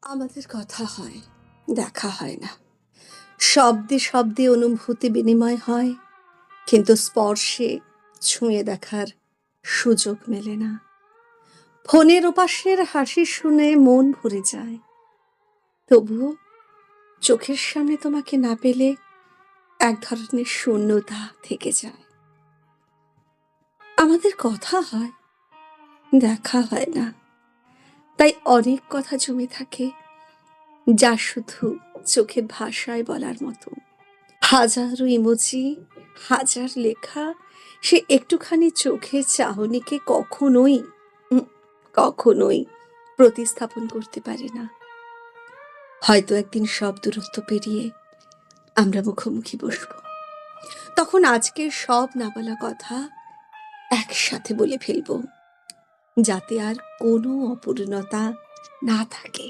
আমাদের কথা হয়, দেখা হয় না। শব্দে শব্দে অনুভূতি বিনিময় হয়, কিন্তু স্পর্শে ছুঁয়ে দেখার সুযোগ মেলে না। ফোনের ওপাশের হাসি শুনে মন ভরে যায়, তবুও চোখের সামনে তোমাকে না পেলে এক ধরনের শূন্যতা থেকে যায়। আমাদের কথা হয়, দেখা হয় না, তাই অনেক কথা জমে থাকে, যা শুধু চোখের ভাষায় বলার মতো। হাজারো ইমোজি, হাজার লেখা, সে একটুখানি চোখের চাহনিকে কখনোই উম, কখনোই প্রতিস্থাপন করতে পারে না। হয়তো একদিন সব দূরত্ব পেরিয়ে আমরা মুখোমুখি বসবো, তখন আজকের সব না বলা কথা একসাথে বলে ফেলবো, যাতে আর কোনো অপূর্ণতা না থাকে।